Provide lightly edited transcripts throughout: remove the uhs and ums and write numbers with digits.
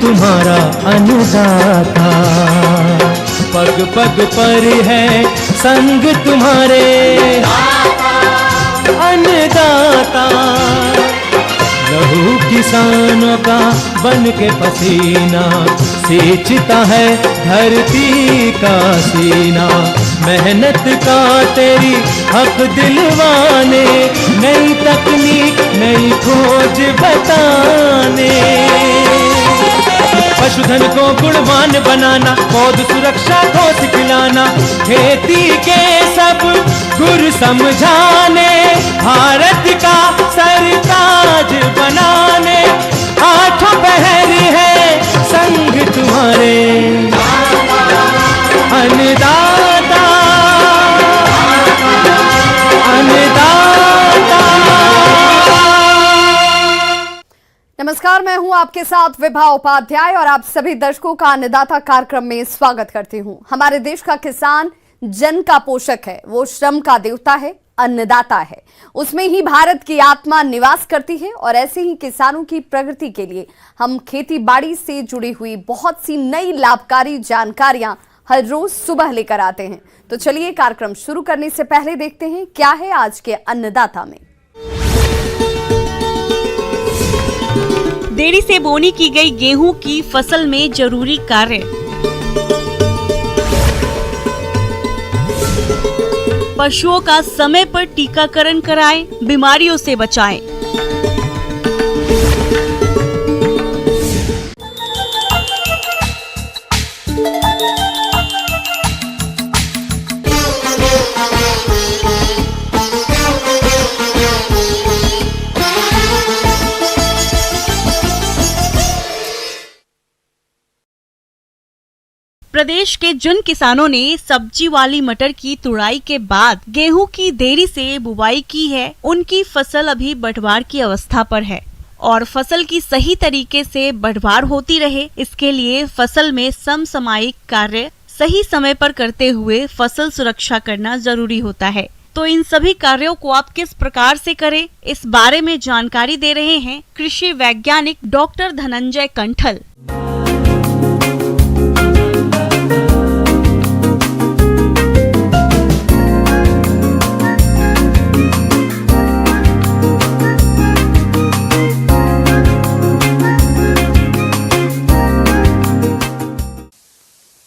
तुम्हारा अन्नदाता, पग पग पर है संग तुम्हारे अन्नदाता। लहू किसानों का बन के पसीना सींचता है धरती का सीना। मेहनत का तेरी हक दिलवाने, नई तकनीक नई खोज बताने। पशुधन को गुणवान बनाना, पौध सुरक्षा को सिखलाना, खेती के सब गुर समझाने, भारत का सरताज बनाने। आठों पहर है संग तुम्हारे अन्नदाता, अन्नदाता। नमस्कार, मैं हूं आपके साथ विभा उपाध्याय और आप सभी दर्शकों का अन्नदाता कार्यक्रम में स्वागत करती हूं। हमारे देश का किसान जन का पोषक है, वो श्रम का देवता है, अन्नदाता है। उसमें ही भारत की आत्मा निवास करती है और ऐसे ही किसानों की प्रगति के लिए हम खेती बाड़ी से जुड़ी हुई बहुत सी नई लाभकारी जानकारियां हर रोज सुबह लेकर आते हैं। तो चलिए कार्यक्रम शुरू करने से पहले देखते हैं क्या है आज के अन्नदाता में। देरी से बोनी की गई गेहूं की फसल में जरूरी कार्य। पशुओं का समय पर टीकाकरण कराएं, बीमारियों से बचाएं। प्रदेश के जिन किसानों ने सब्जी वाली मटर की तुड़ाई के बाद गेहूं की देरी से बुवाई की है, उनकी फसल अभी बढ़वार की अवस्था पर है और फसल की सही तरीके से बढ़वार होती रहे, इसके लिए फसल में समसामयिक कार्य सही समय पर करते हुए फसल सुरक्षा करना जरूरी होता है। तो इन सभी कार्यों को आप किस प्रकार से करें, इस बारे में जानकारी दे रहे हैं कृषि वैज्ञानिक डॉक्टर धनंजय कंठल।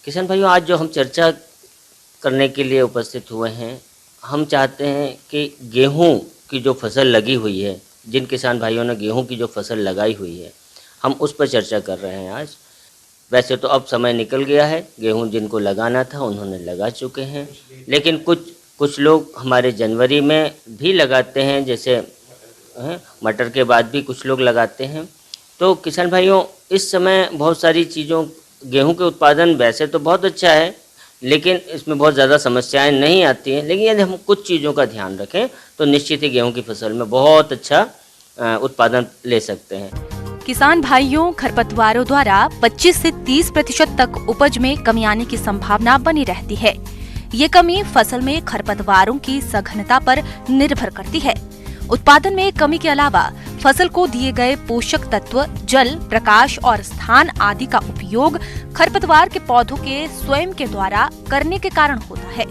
किसान भाइयों, आज जो हम चर्चा करने के लिए उपस्थित हुए हैं, हम चाहते हैं कि गेहूं की जो फसल लगी हुई है, जिन किसान भाइयों ने गेहूं की जो फसल लगाई हुई है, हम उस पर चर्चा कर रहे हैं आज। वैसे तो अब समय निकल गया है, गेहूं जिनको लगाना था उन्होंने लगा चुके हैं, लेकिन कुछ लोग हमारे जनवरी में भी लगाते हैं, जैसे मटर के बाद भी कुछ लोग लगाते हैं। तो किसान भाइयों, इस समय बहुत सारी चीज़ों, गेहूं के उत्पादन वैसे तो बहुत अच्छा है, लेकिन इसमें बहुत ज़्यादा समस्याएं नहीं आती हैं। लेकिन यदि हम कुछ चीज़ों का ध्यान रखें तो निश्चित ही गेहूं की फसल में बहुत अच्छा उत्पादन ले सकते हैं। किसान भाइयों, खरपतवारों द्वारा 25 से 30% तक उपज में कमी आने की संभावना बनी रहती है। ये कमी फसल में खरपतवारों की सघनता पर निर्भर करती है। उत्पादन में कमी के अलावा फसल को दिए गए पोषक तत्व, जल, प्रकाश और स्थान आदि का उपयोग खरपतवार के पौधों के स्वयं के द्वारा करने के कारण होता है।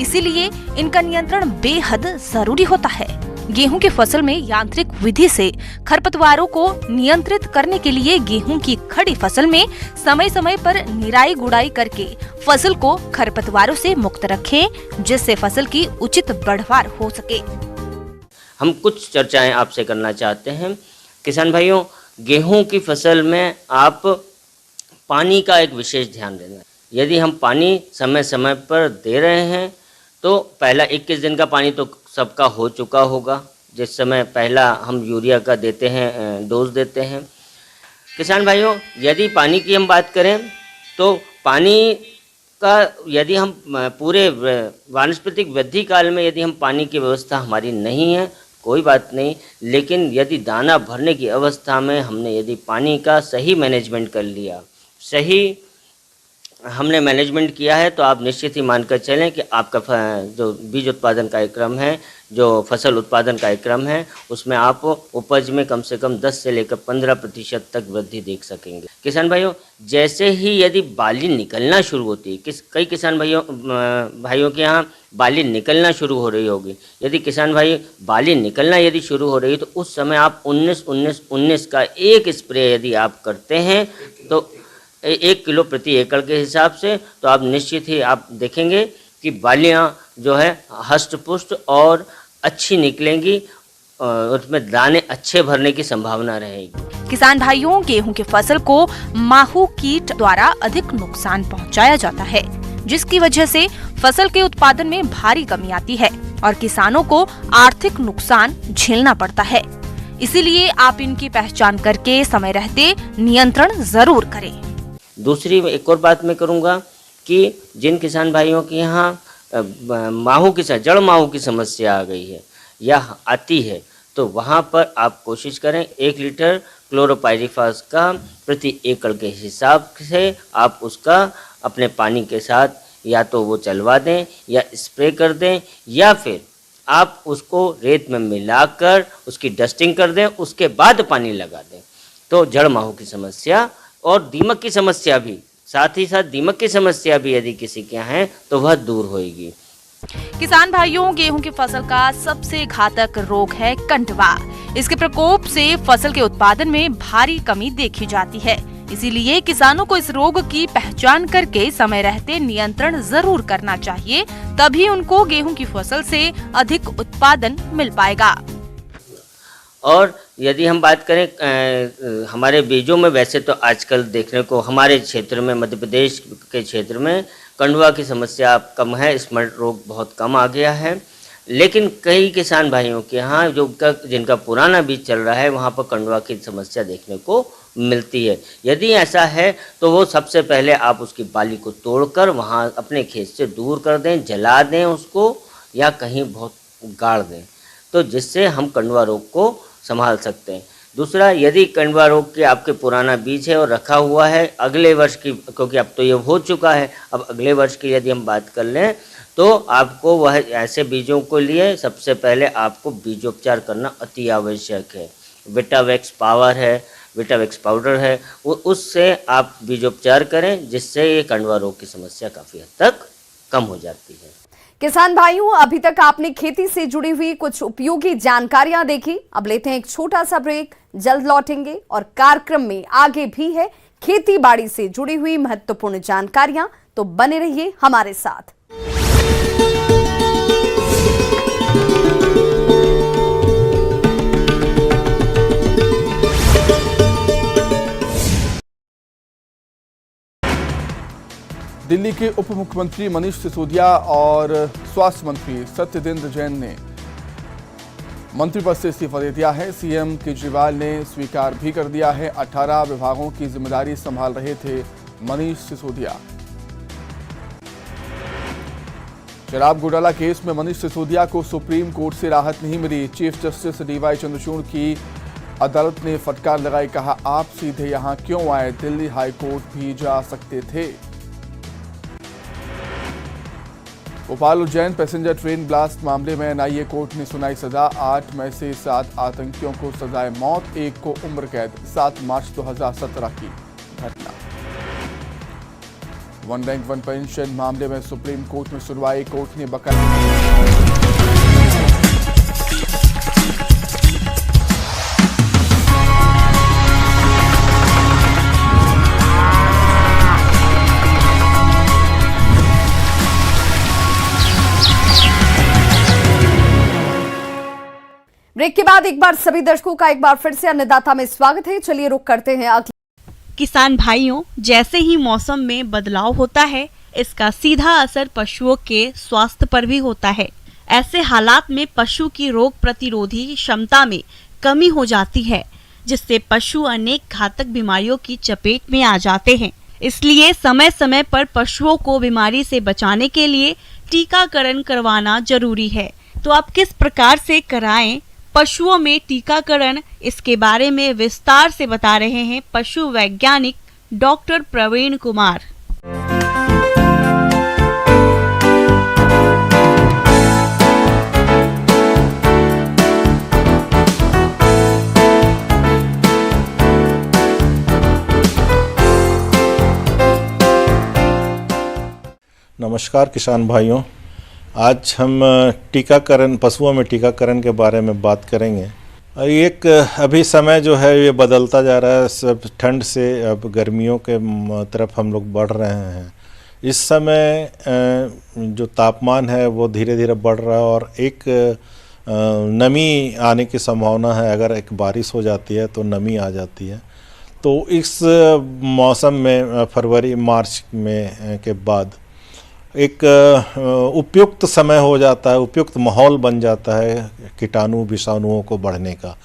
इसीलिए इनका नियंत्रण बेहद जरूरी होता है। गेहूं की फसल में यांत्रिक विधि से खरपतवारों को नियंत्रित करने के लिए गेहूं की खड़ी फसल में समय समय पर निराई गुड़ाई करके फसल को खरपतवारों से मुक्त रखें, जिससे फसल की उचित बढ़वार हो सके। हम कुछ चर्चाएं आपसे करना चाहते हैं। किसान भाइयों, गेहूं की फसल में आप पानी का एक विशेष ध्यान देना। यदि हम पानी समय समय पर दे रहे हैं तो पहला 21 दिन का पानी तो सबका हो चुका होगा, जिस समय पहला हम यूरिया का देते हैं, डोज देते हैं। किसान भाइयों, यदि पानी की हम बात करें तो पानी का यदि हम पूरे वानस्पतिक वृद्धि काल में यदि हम पानी की व्यवस्था हमारी नहीं है, कोई बात नहीं, लेकिन यदि दाना भरने की अवस्था में हमने यदि पानी का सही मैनेजमेंट कर लिया, सही हमने मैनेजमेंट किया है, तो आप निश्चित ही मानकर चलें कि आपका जो बीज उत्पादन कार्यक्रम है, जो फसल उत्पादन कार्यक्रम है, उसमें आप उपज में कम से कम 10 से लेकर 15% तक वृद्धि देख सकेंगे। किसान भाइयों, जैसे ही यदि बाली निकलना शुरू होती है, कई किसान भाइयों के यहाँ बाली निकलना शुरू हो रही होगी, यदि किसान भाई बाली निकलना यदि शुरू हो रही है, तो उस समय आप 19-19-19 का एक स्प्रे यदि आप करते हैं तो 1 किलो प्रति एकड़ के हिसाब से, तो आप निश्चित ही आप देखेंगे कि बालियां जो है हष्ट पुष्ट और अच्छी निकलेंगी, उसमें दाने अच्छे भरने की संभावना रहेगी। किसान भाइयों, गेहूं की फसल को माहू कीट द्वारा अधिक नुकसान पहुंचाया जाता है, जिसकी वजह से फसल के उत्पादन में भारी कमी आती है और किसानों को आर्थिक नुकसान झेलना पड़ता है। इसीलिए आप इनकी पहचान करके समय रहते नियंत्रण जरूर करें। दूसरी एक और बात मैं करूँगा कि जिन किसान भाइयों के यहाँ जड़ माहू की समस्या आ गई है या आती है, तो वहाँ पर आप कोशिश करें 1 लीटर क्लोरोपाइरीफास का प्रति एकड़ के हिसाब से आप उसका अपने पानी के साथ या तो वो चलवा दें या स्प्रे कर दें, या फिर आप उसको रेत में मिलाकर उसकी डस्टिंग कर दें, उसके बाद पानी लगा दें। तो जड़ माहू की समस्या और दीमक की समस्या भी, साथ ही साथ दीमक की समस्या भी यदि किसी के यहाँ है तो वह दूर होगी। किसान भाइयों, गेहूं की फसल का सबसे घातक रोग है कंटवा। इसके प्रकोप से फसल के उत्पादन में भारी कमी देखी जाती है। इसीलिए किसानों को इस रोग की पहचान करके समय रहते नियंत्रण जरूर करना चाहिए, तभी उनको गेहूं की फसल से अधिक उत्पादन मिल पाएगा। और यदि हम बात करें हमारे बीजों में, वैसे तो आजकल देखने को हमारे क्षेत्र में, मध्य प्रदेश के क्षेत्र में कंडवा की समस्या कम है, स्मट रोग बहुत कम आ गया है, लेकिन कई किसान भाइयों के यहाँ जिनका पुराना बीज चल रहा है, वहाँ पर कंडवा की समस्या देखने को मिलती है। यदि ऐसा है तो वो सबसे पहले आप उसकी बाली को तोड़कर वहाँ अपने खेत से दूर कर दें, जला दें उसको, या कहीं बहुत गाड़ दें, तो जिससे हम कंडवा रोग को संभाल सकते हैं। दूसरा, यदि कंडवा रोग के आपके पुराना बीज है और रखा हुआ है अगले वर्ष की, क्योंकि अब तो ये हो चुका है, अब अगले वर्ष की यदि हम बात कर लें तो आपको वह ऐसे बीजों को लिए सबसे पहले आपको बीजोपचार करना अति आवश्यक है। विटावैक्स पावर है, विटावैक्स पाउडर है, वो उससे आप बीजोपचार करें, जिससे ये कंडवा रोग की समस्या काफ़ी हद तक कम हो जाती है। किसान भाइयों, अभी तक आपने खेती से जुड़ी हुई कुछ उपयोगी जानकारियां देखी। अब लेते हैं एक छोटा सा ब्रेक, जल्द लौटेंगे और कार्यक्रम में आगे भी है खेती बाड़ी से जुड़ी हुई महत्वपूर्ण जानकारियां, तो बने रहिए हमारे साथ। दिल्ली के उप मुख्यमंत्री मनीष सिसोदिया और स्वास्थ्य मंत्री सत्येंद्र जैन ने मंत्री पद से इस्तीफा दे दिया है। सीएम केजरीवाल ने स्वीकार भी कर दिया है। 18 विभागों की जिम्मेदारी संभाल रहे थे मनीष सिसोदिया। शराब घोटाला केस में मनीष सिसोदिया को सुप्रीम कोर्ट से राहत नहीं मिली। चीफ जस्टिस डीवाई चंद्रचूड़ की अदालत ने फटकार लगाई, कहा आप सीधे यहां क्यों आए, दिल्ली हाईकोर्ट भी जा सकते थे। Bhopal Ujjain passenger train blast मामले में एनआईए कोर्ट ने सुनाई सजा। 8 मई से 7 आतंकियों को सजाए मौत, 1 को उम्र कैद। 7 मार्च 2017 की घटना। वन रैंक वन पेंशन मामले में सुप्रीम कोर्ट में सुनवाई। कोर्ट ने बकाया ब्रेक के बाद एक बार सभी दर्शकों का एक बार फिर से अन्नदाता में स्वागत है। चलिए रुक करते हैं अगले। किसान भाइयों, जैसे ही मौसम में बदलाव होता है, इसका सीधा असर पशुओं के स्वास्थ्य पर भी होता है। ऐसे हालात में पशु की रोग प्रतिरोधी क्षमता में कमी हो जाती है, जिससे पशु अनेक घातक बीमारियों की चपेट में आ जाते हैं। इसलिए समय समय पर पशुओं को बीमारी से बचाने के लिए टीकाकरण करवाना जरूरी है। तो आप किस प्रकार से कराएं पशुओं में टीकाकरण, इसके बारे में विस्तार से बता रहे हैं पशु वैज्ञानिक डॉक्टर प्रवीण कुमार। नमस्कार किसान भाइयों, आज हम टीकाकरण, पशुओं में टीकाकरण के बारे में बात करेंगे। एक अभी समय जो है ये बदलता जा रहा है, सब ठंड से अब गर्मियों के तरफ हम लोग बढ़ रहे हैं। इस समय जो तापमान है वो धीरे धीरे बढ़ रहा है और एक नमी आने की संभावना है। अगर एक बारिश हो जाती है तो नमी आ जाती है। तो इस मौसम में फरवरी मार्च में के बाद एक उपयुक्त समय हो जाता है, उपयुक्त माहौल बन जाता है कीटाणु विषाणुओं को बढ़ने का।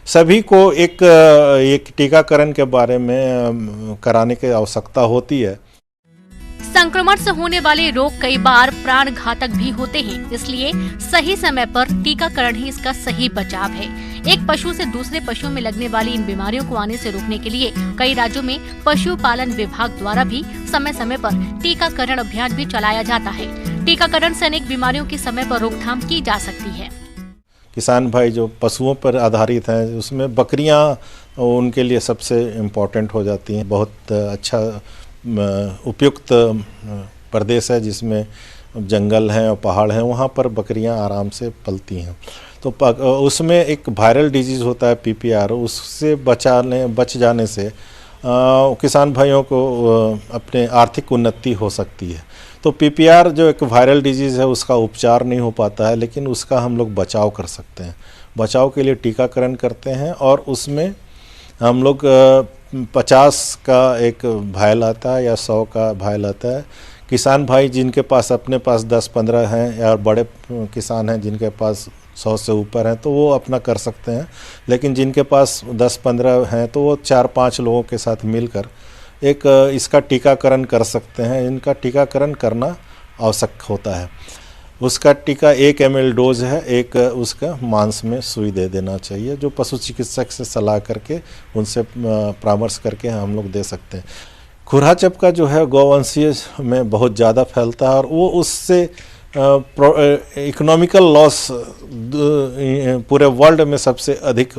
सभी को एक टीकाकरण के बारे में कराने की आवश्यकता होती है। संक्रमण से होने वाले रोग कई बार प्राण घातक भी होते हैं, इसलिए सही समय पर टीकाकरण ही इसका सही बचाव है। एक पशु से दूसरे पशु में लगने वाली इन बीमारियों को आने से रोकने के लिए कई राज्यों में पशुपालन विभाग द्वारा भी समय समय पर टीकाकरण अभियान भी चलाया जाता है। टीकाकरण से अनेक बीमारियों की समय पर रोकथाम की जा सकती है। किसान भाई जो पशुओं पर आधारित हैं, उसमें बकरियां उनके लिए सबसे इम्पोर्टेंट हो जाती हैं। बहुत अच्छा उपयुक्त प्रदेश है जिसमें जंगल हैं और पहाड़ हैं, वहाँ पर बकरियां आराम से पलती हैं। तो उसमें एक वायरल डिजीज़ होता है PPR, उससे बच जाने से किसान भाइयों को अपने आर्थिक उन्नति हो सकती है। तो PPR जो एक वायरल डिजीज़ है उसका उपचार नहीं हो पाता है, लेकिन उसका हम लोग बचाव कर सकते हैं। बचाव के लिए टीकाकरण करते हैं और उसमें हम लोग 50 का एक भायल आता है या 100 का भायल आता है। किसान भाई जिनके पास अपने पास 10-15 हैं या बड़े किसान हैं जिनके पास 100 से ऊपर हैं तो वो अपना कर सकते हैं, लेकिन जिनके पास 10-15 हैं तो वो 4-5 लोगों के साथ मिलकर एक इसका टीकाकरण कर सकते हैं। इनका टीकाकरण करना आवश्यक होता है। उसका टीका 1 ml डोज है, एक उसका मांस में सुई दे देना चाहिए, जो पशु चिकित्सक से सलाह करके उनसे परामर्श करके हम लोग दे सकते हैं। खुरहा चपका जो है गौवंशीय में बहुत ज़्यादा फैलता है और वो उससे इकोनॉमिकल लॉस पूरे वर्ल्ड में सबसे अधिक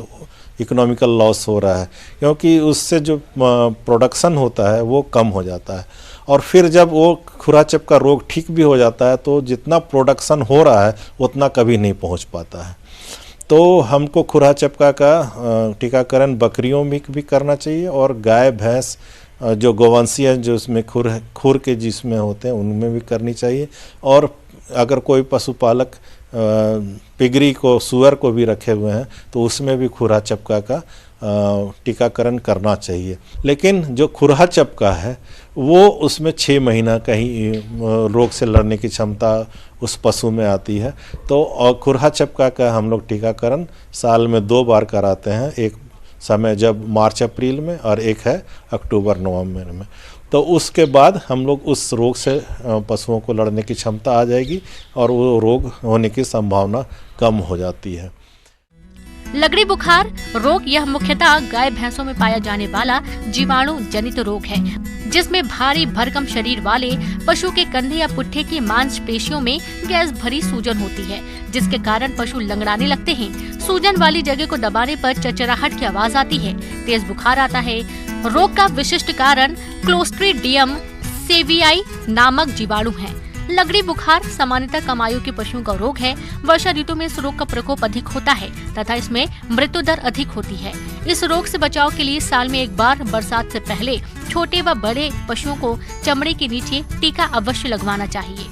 इकोनॉमिकल लॉस हो रहा है, क्योंकि उससे जो प्रोडक्शन होता है वो कम हो जाता है और फिर जब वो खुरहा चपका रोग ठीक भी हो जाता है तो जितना प्रोडक्शन हो रहा है उतना कभी नहीं पहुंच पाता है। तो हमको खुरहा चपका का टीकाकरण बकरियों में भी करना चाहिए और गाय भैंस जो गौवंशीय हैं जो उसमें खुर के जिसमें होते हैं उनमें भी करनी चाहिए। और अगर कोई पशुपालक पिगरी को, सुअर को भी रखे हुए हैं तो उसमें भी खुरहा चपका का टीकाकरण करना चाहिए। लेकिन जो खुरहा चपका है वो उसमें 6 महीना का ही रोग से लड़ने की क्षमता उस पशु में आती है। तो खुरहा चपका का हम लोग टीकाकरण साल में 2 बार कराते हैं, एक समय जब मार्च-अप्रैल में और एक है अक्टूबर-नवंबर में। तो उसके बाद हम लोग उस रोग से पशुओं को लड़ने की क्षमता आ जाएगी और वो रोग होने की संभावना कम हो जाती है। लगड़ी बुखार रोग यह मुख्यतः गाय भैंसों में पाया जाने वाला जीवाणु जनित रोग है, जिसमें भारी भरकम शरीर वाले पशु के कंधे या पुट्ठे की मांसपेशियों में गैस भरी सूजन होती है, जिसके कारण पशु लंगड़ाने लगते हैं। सूजन वाली जगह को दबाने पर चरचराहट की आवाज आती है, तेज बुखार आता है। रोग का विशिष्ट कारण क्लोस्ट्रीडियम सेवियाई नामक जीवाणु है। लगड़ी बुखार सामान्यतः कम आयु के पशुओं का रोग है। वर्षा ऋतु में इस रोग का प्रकोप अधिक होता है तथा इसमें मृत्यु दर अधिक होती है। इस रोग से बचाव के लिए साल में एक बार बरसात से पहले छोटे व बड़े पशुओं को चमड़े के नीचे टीका अवश्य लगवाना चाहिए।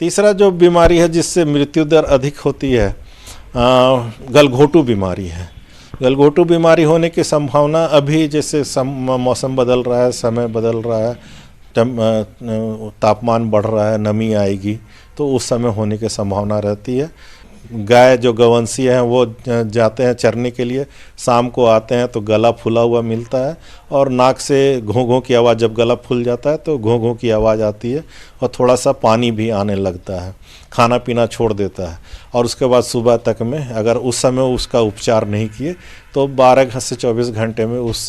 तीसरा जो बीमारी है जिससे मृत्यु दर अधिक होती है गलघोटू बीमारी है। गलघोटू बीमारी होने की संभावना अभी जैसे मौसम बदल रहा है, समय बदल रहा है, तापमान बढ़ रहा है, नमी आएगी तो उस समय होने की संभावना रहती है। गाय जो गौवंशीय हैं वो जाते हैं चरने के लिए, शाम को आते हैं तो गला फूला हुआ मिलता है और नाक से घों घों की आवाज़, जब गला फूल जाता है तो घों घों की आवाज़ आती है और थोड़ा सा पानी भी आने लगता है, खाना पीना छोड़ देता है। और उसके बाद सुबह तक में अगर उस समय उसका उपचार नहीं किए तो 12 से 24 घंटे में उस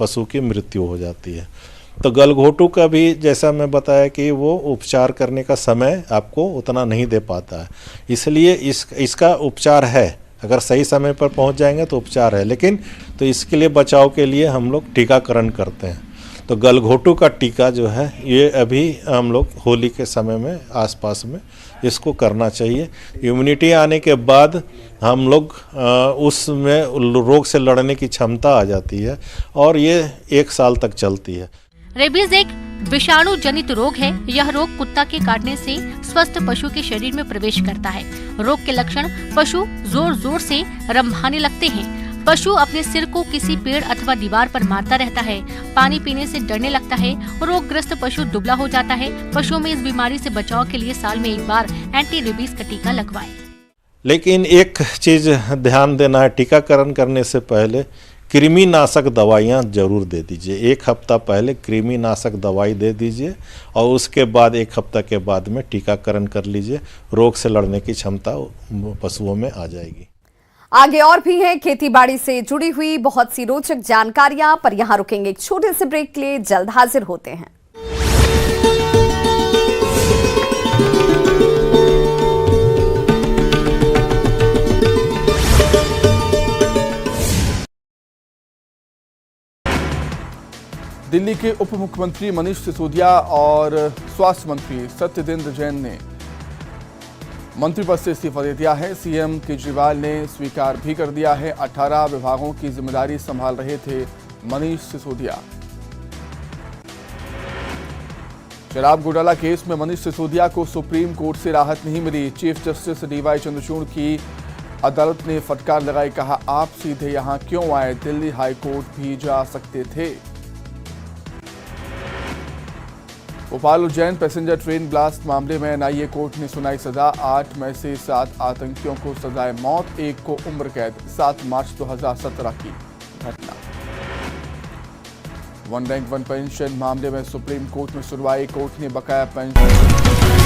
पशु की मृत्यु हो जाती है। तो गलघोटू का भी जैसा मैं बताया कि वो उपचार करने का समय आपको उतना नहीं दे पाता है, इसलिए इसका उपचार है। अगर सही समय पर पहुंच जाएंगे तो उपचार है, लेकिन तो इसके लिए बचाव के लिए हम लोग टीकाकरण करते हैं। तो गलघोटू का टीका जो है ये अभी हम लोग होली के समय में आसपास में इसको करना चाहिए। इम्यूनिटी आने के बाद हम लोग उसमें रोग से लड़ने की क्षमता आ जाती है और ये 1 साल तक चलती है। रेबीज एक विषाणु जनित रोग है। यह रोग कुत्ता के काटने से स्वस्थ पशु के शरीर में प्रवेश करता है। रोग के लक्षण, पशु जोर जोर से रंभाने लगते हैं। पशु अपने सिर को किसी पेड़ अथवा दीवार पर मारता रहता है। पानी पीने से डरने लगता है। रोगग्रस्त पशु दुबला हो जाता है। पशुओं में इस बीमारी से बचाव के लिए साल में 1 बार एंटी रेबीज का टीका लगवाएं। लेकिन एक चीज ध्यान देना है, टीकाकरण करने से पहले कृमिनाशक दवाइयाँ जरूर दे दीजिए। 1 हफ्ता पहले कृमिनाशक दवाई दे दीजिए और उसके बाद 1 हफ्ता के बाद में टीकाकरण कर लीजिए। रोग से लड़ने की क्षमता पशुओं में आ जाएगी। आगे और भी है खेती बाड़ी से जुड़ी हुई बहुत सी रोचक जानकारियां, पर यहां रुकेंगे एक छोटे से ब्रेक के लिए। जल्द हाजिर होते हैं। दिल्ली के उप मुख्यमंत्री मनीष सिसोदिया और स्वास्थ्य मंत्री सत्येंद्र जैन ने मंत्री पद से इस्तीफा दे दिया है। सीएम केजरीवाल ने स्वीकार भी कर दिया है। 18 विभागों की जिम्मेदारी संभाल रहे थे मनीष सिसोदिया। शराब घोटाला केस में मनीष सिसोदिया को सुप्रीम कोर्ट से राहत नहीं मिली। चीफ जस्टिस डीवाई चंद्रचूड़ की अदालत ने फटकार लगाई, कहा आप सीधे यहां क्यों आए, दिल्ली हाई कोर्ट भी जा सकते थे। Bhopal Ujjain passenger train blast मामले में एनआईए कोर्ट ने सुनाई सजा। 8 में से 7 आतंकियों को सजाए मौत, 1 को उम्र कैद। 7 मार्च 2017 की घटना। वन रैंक वन पेंशन मामले में सुप्रीम कोर्ट में सुनवाई। कोर्ट ने बकाया पेंशन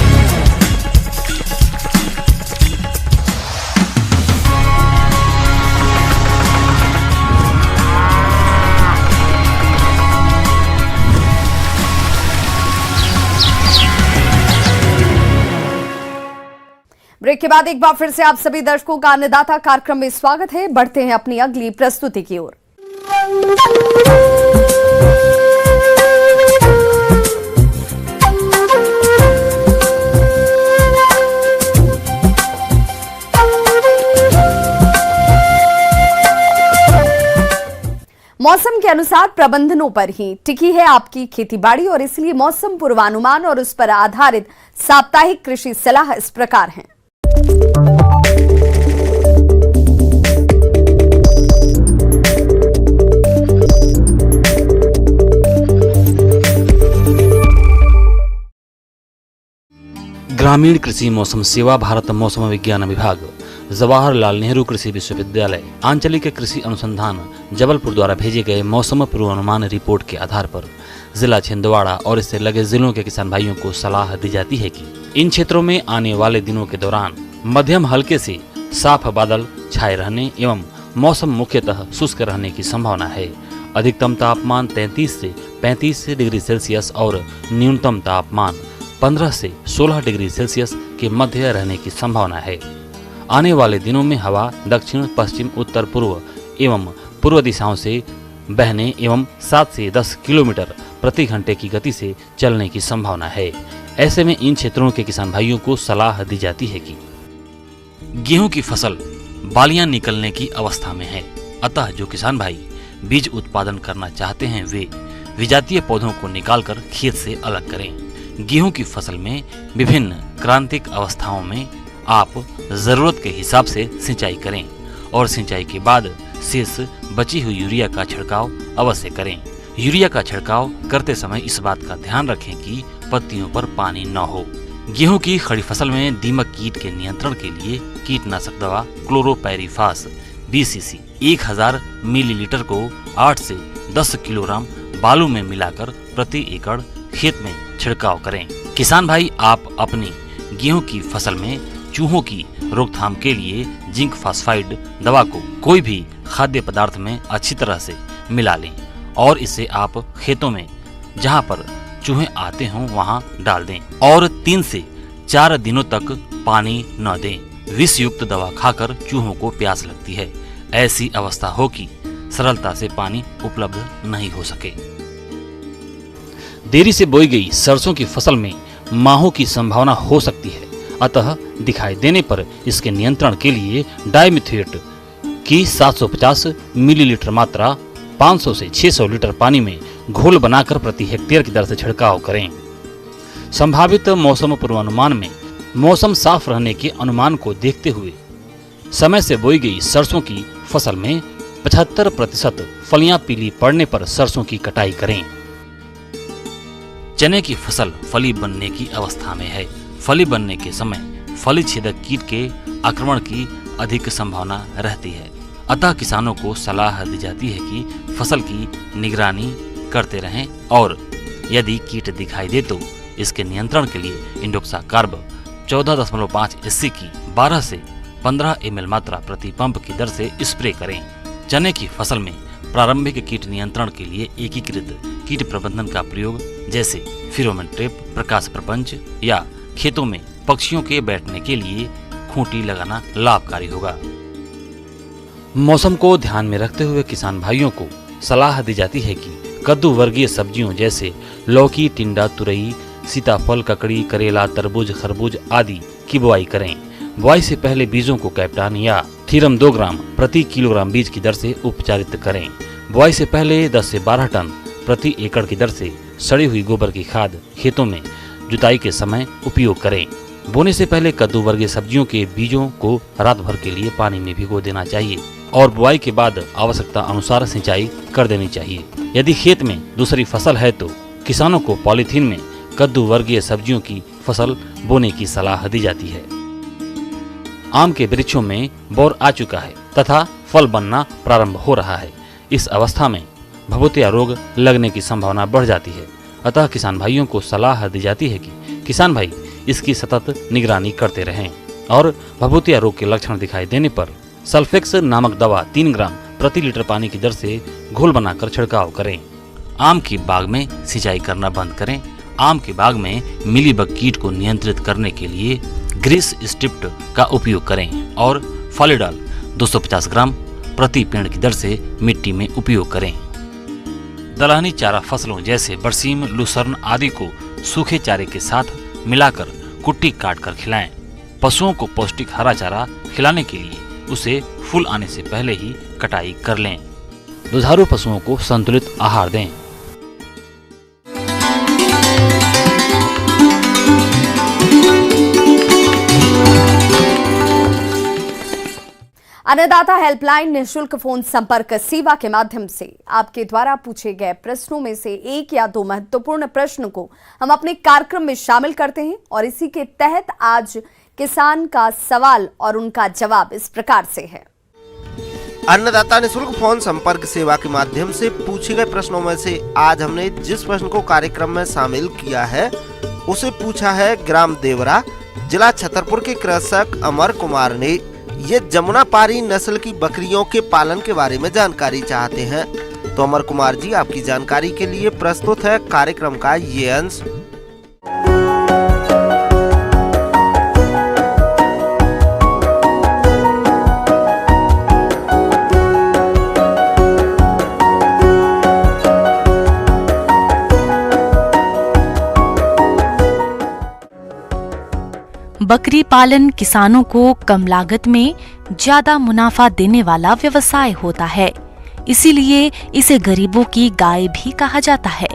ब्रेक के बाद एक बार फिर से आप सभी दर्शकों का अन्नदाता कार्यक्रम में स्वागत है। बढ़ते हैं अपनी अगली प्रस्तुति की ओर। मौसम के अनुसार प्रबंधनों पर ही टिकी है आपकी खेतीबाड़ी और इसलिए मौसम पूर्वानुमान और उस पर आधारित साप्ताहिक कृषि सलाह इस प्रकार है। ग्रामीण कृषि मौसम सेवा भारत मौसम विज्ञान विभाग, जवाहरलाल नेहरू कृषि विश्वविद्यालय, आंचलिक कृषि अनुसंधान जबलपुर द्वारा भेजे गए मौसम पूर्वानुमान रिपोर्ट के आधार पर जिला छिंदवाड़ा और इससे लगे जिलों के किसान भाइयों को सलाह दी जाती है कि इन क्षेत्रों में आने वाले दिनों के दौरान मध्यम हल्के से साफ बादल छाए रहने एवं मौसम मुख्यतः शुष्क रहने की संभावना है। अधिकतम तापमान 33 से 35 डिग्री सेल्सियस और न्यूनतम तापमान 15 से 16 डिग्री सेल्सियस के मध्य रहने की संभावना है। आने वाले दिनों में हवा दक्षिण पश्चिम उत्तर पूर्व एवं पूर्व दिशाओं से बहने एवं 7 से 10 किलोमीटर प्रति घंटे की गति से चलने की संभावना है। ऐसे में इन क्षेत्रों के किसान भाइयों को सलाह दी जाती है कि गेहूं की फसल बालियां निकलने की अवस्था में है, अतः जो किसान भाई बीज उत्पादन करना चाहते हैं वे विजातीय पौधों को निकालकर खेत से अलग करें। गेहूं की फसल में विभिन्न क्रांतिक अवस्थाओं में आप जरूरत के हिसाब से सिंचाई करें और सिंचाई के बाद शेष बची हुई यूरिया का छिड़काव अवश्य करें। यूरिया का छिड़काव करते समय इस बात का ध्यान रखें कि पत्तियों पर पानी न हो। गेहूं की खड़ी फसल में दीमक कीट के नियंत्रण के लिए कीटनाशक दवा क्लोरोपाइरीफास 20 सीसी 1000 मिलीलीटर को 8 से 10 किलोग्राम बालू में मिलाकर प्रति एकड़ खेत में छिड़काव करें। किसान भाई आप अपनी गेहूं की फसल में चूहों की रोकथाम के लिए जिंक फॉस्फाइड दवा को कोई भी खाद्य पदार्थ में अच्छी तरह से मिला लें और इसे आप खेतों में जहां पर चूहे आते हों वहां डाल दें और 3 से 4 दिनों तक पानी न दें। विष युक्त दवा खाकर चूहों को प्यास लगती है। ऐसी अवस्था हो कि सरलता से पानी उपलब्ध नहीं हो सके। देरी से बोई गई सरसों की फसल में माहों की संभावना हो सकती है, अतः दिखाई देने पर इसके नियंत्रण के लिए डाइमिथोएट की 750 मिलीलीटर मात्रा 500 से 600 लीटर पानी में घोल बनाकर प्रति हेक्टेयर की दर से छिड़काव करें। संभावित मौसम पूर्वानुमान में मौसम साफ रहने के अनुमान को देखते हुए समय से बोई गई सरसों की फसल में 75% फलियां पीली पड़ने पर सरसों की कटाई करें। चने की फसल फली बनने की अवस्था में है। फली बनने के समय फली छेदक कीट के आक्रमण की अधिक संभावना रहती है, अतः किसानों को सलाह दी जाती है कि फसल की निगरानी करते रहें और यदि कीट दिखाई दे तो इसके नियंत्रण के लिए इंडोक्साकार्ब 14.5 SC की 12 से 15 ml मात्रा प्रति पंप की दर से स्प्रे करें। चने की फसल में प्रारंभिक कीट नियंत्रण के लिए एकीकृत कीट प्रबंधन का प्रयोग जैसे फेरोमोन ट्रैप, प्रकाश प्रपंच या खेतों में पक्षियों के बैठने के लिए खूंटी लगाना लाभकारी होगा। मौसम को ध्यान में रखते हुए किसान भाइयों को सलाह दी जाती है कि कद्दू वर्गीय सब्जियों जैसे लौकी, टिंडा, तुरई, सीताफल, ककड़ी, करेला, तरबूज, खरबूज आदि की बुआई करें। बुआई से पहले बीजों को कैप्टान या थीरम 2 ग्राम प्रति किलोग्राम बीज की दर से उपचारित करें। बुआई से पहले 10 से 12 टन प्रति एकड़ की दर से सड़ी हुई गोबर की खाद खेतों में जुताई के समय उपयोग करें। बोने से पहले कद्दू वर्गीय सब्जियों के बीजों को रात भर के लिए पानी में भिगो देना चाहिए और बुआई के बाद आवश्यकता अनुसार सिंचाई कर देनी चाहिए। यदि खेत में दूसरी फसल है तो किसानों को पॉलीथीन में कद्दू वर्गीय सब्जियों की फसल बोने की सलाह दी जाती है। आम के वृक्षों में बौर आ चुका है तथा फल बनना प्रारंभ हो रहा है। इस अवस्था में भभूतिया रोग लगने की संभावना बढ़ जाती है, अतः किसान भाइयों को सलाह दी जाती है कि किसान भाई इसकी सतत निगरानी करते रहें और भभूतिया रोग के लक्षण दिखाई देने पर सल्फेक्स नामक दवा 3 ग्राम प्रति लीटर पानी की दर से घोल बनाकर छिड़काव करें। आम की बाग में सिंचाई करना बंद करें। आम के बाग में मिलीबग कीट को नियंत्रित करने के लिए ग्रीस स्ट्रिप्ट का उपयोग करें और फॉलिडॉल 250 ग्राम प्रति पेड़ की दर से मिट्टी में उपयोग करें। दलहनी चारा फसलों जैसे बरसीम, लूसर्न आदि को सूखे चारे के साथ मिलाकर कुट्टी काटकर खिलाएं। पशुओं को पौष्टिक हरा चारा खिलाने के लिए उसे फूल आने से पहले ही कटाई कर लें। दुधारू पशुओं को संतुलित आहार दें। अन्नदाता हेल्पलाइन निःशुल्क फोन संपर्क सेवा के माध्यम से आपके द्वारा पूछे गए प्रश्नों में से 1 या 2 महत्वपूर्ण प्रश्न को हम अपने कार्यक्रम में शामिल करते हैं और इसी के तहत आज किसान का सवाल और उनका जवाब इस प्रकार से है। अन्नदाता निःशुल्क फोन संपर्क सेवा के माध्यम से पूछे गए प्रश्नों में से आज हमने जिस प्रश्न को कार्यक्रम में शामिल किया है उसे पूछा है ग्राम देवरा, जिला छतरपुर के कृषक अमर कुमार ने। ये जमुना पारी नस्ल की बकरियों के पालन के बारे में जानकारी चाहते हैं। तो अमर कुमार जी, आपकी जानकारी के लिए प्रस्तुत है कार्यक्रम का ये अंश। बकरी पालन किसानों को कम लागत में ज्यादा मुनाफा देने वाला व्यवसाय होता है, इसीलिए इसे गरीबों की गाय भी कहा जाता है।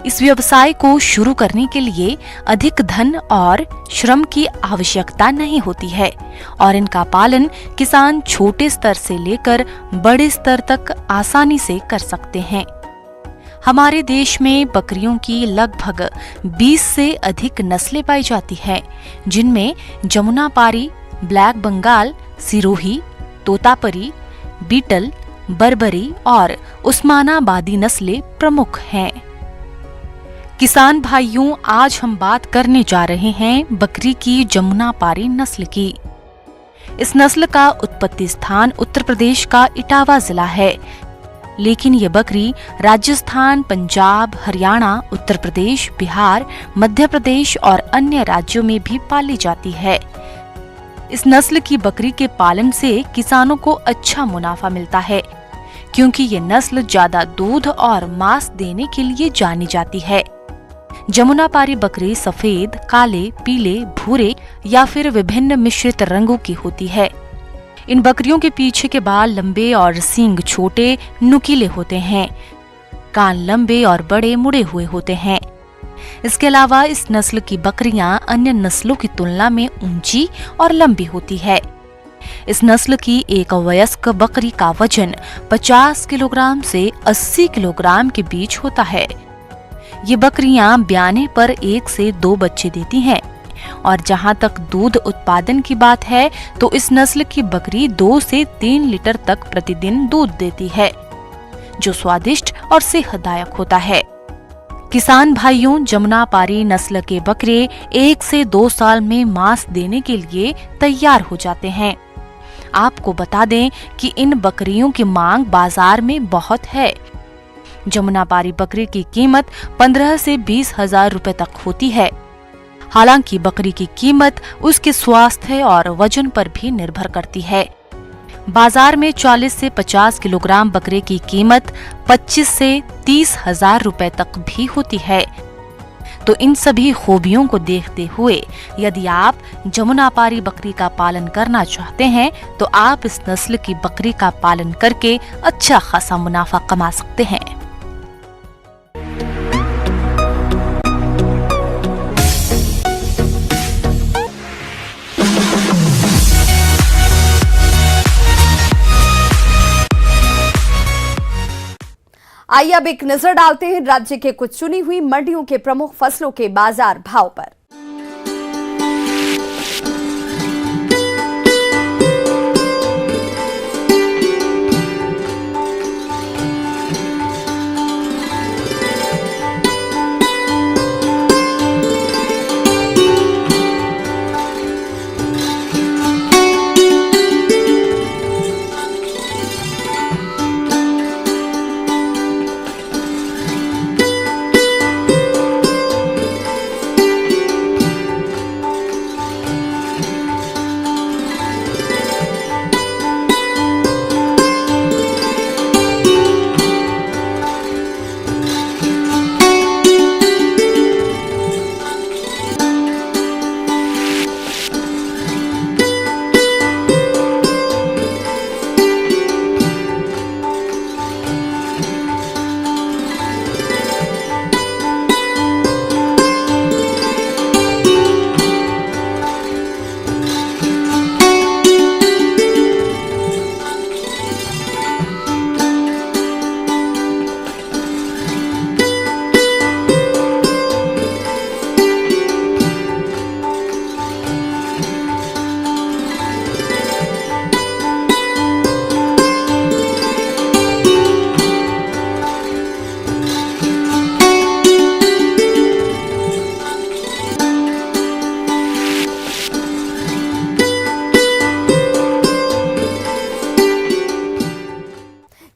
इस व्यवसाय को शुरू करने के लिए अधिक धन और श्रम की आवश्यकता नहीं होती है और इनका पालन किसान छोटे स्तर से लेकर बड़े स्तर तक आसानी से कर सकते हैं। हमारे देश में बकरियों की लगभग 20 से अधिक नस्लें पाई जाती हैं, जिनमें जमुना पारी, ब्लैक बंगाल, सिरोही, तोतापरी, बीटल, बर्बरी और उस्मानाबादी नस्लें प्रमुख हैं। किसान भाइयों, आज हम बात करने जा रहे हैं बकरी की जमुना पारी नस्ल की। इस नस्ल का उत्पत्ति स्थान उत्तर प्रदेश का इटावा जिला है, लेकिन ये बकरी राजस्थान, पंजाब, हरियाणा, उत्तर प्रदेश, बिहार, मध्य प्रदेश और अन्य राज्यों में भी पाली जाती है। इस नस्ल की बकरी के पालन से किसानों को अच्छा मुनाफा मिलता है, क्योंकि ये नस्ल ज्यादा दूध और मांस देने के लिए जानी जाती है। जमुनापारी बकरी सफेद, काले, पीले, भूरे या फिर विभिन्न मिश्रित रंगों की होती है। इन बकरियों के पीछे के बाल लंबे और सींग छोटे, नुकीले होते हैं। कान लंबे और बड़े मुड़े हुए होते हैं। इसके अलावा इस नस्ल की बकरियां अन्य नस्लों की तुलना में ऊंची और लंबी होती है। इस नस्ल की एक वयस्क बकरी का वजन 50 किलोग्राम से 80 किलोग्राम के बीच होता है। ये बकरियां ब्याने पर 1 से 2 बच्चे देती हैं और जहां तक दूध उत्पादन की बात है तो इस नस्ल की बकरी 2 से 3 लीटर तक प्रतिदिन दूध देती है, जो स्वादिष्ट और सेहतदायक होता है। किसान भाइयों, जमुनापारी नस्ल के बकरे 1 से 2 साल में मांस देने के लिए तैयार हो जाते हैं। आपको बता दें कि इन बकरियों की मांग बाजार में बहुत है। जमुनापारी बकरी की कीमत 15 से 20 हजार रुपए तक होती है। हालांकि बकरी की कीमत उसके स्वास्थ्य और वजन पर भी निर्भर करती है। बाजार में 40 से 50 किलोग्राम बकरे की कीमत 25 से 30 हजार रुपए तक भी होती है। तो इन सभी खूबियों को देखते हुए यदि आप जमुनापारी बकरी का पालन करना चाहते हैं तो आप इस नस्ल की बकरी का पालन करके अच्छा खासा मुनाफा कमा सकते हैं। आइए अब एक नजर डालते हैं राज्य के कुछ चुनी हुई मंडियों के प्रमुख फसलों के बाजार भाव पर।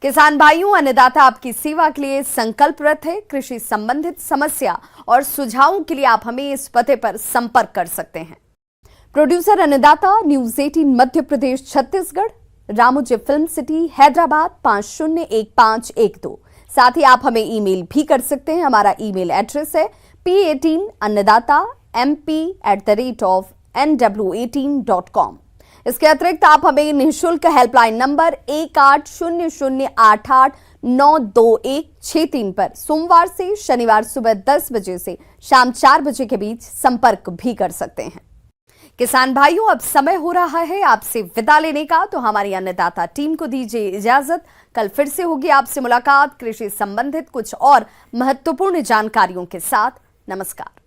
किसान भाइयों, अन्नदाता आपकी सेवा के लिए संकल्परत है। कृषि संबंधित समस्या और सुझावों के लिए आप हमें इस पते पर संपर्क कर सकते हैं। प्रोड्यूसर अन्नदाता, news 18 Madhya Pradesh Chhattisgarh, Ramoji film city, Hyderabad 501512। साथ ही आप हमें ईमेल भी कर सकते हैं। हमारा ईमेल एड्रेस है p18annadatamp@nw18.com। इसके अतिरिक्त आप हमें निःशुल्क हेल्पलाइन नंबर 180088922163 पर सोमवार से शनिवार सुबह 10 बजे से शाम 4 बजे के बीच संपर्क भी कर सकते हैं। किसान भाइयों, अब समय हो रहा है आपसे विदा लेने का, तो हमारी अन्नदाता टीम को दीजिए इजाजत। कल फिर से होगी आपसे मुलाकात कृषि संबंधित कुछ और महत्वपूर्ण जानकारियों के साथ। नमस्कार।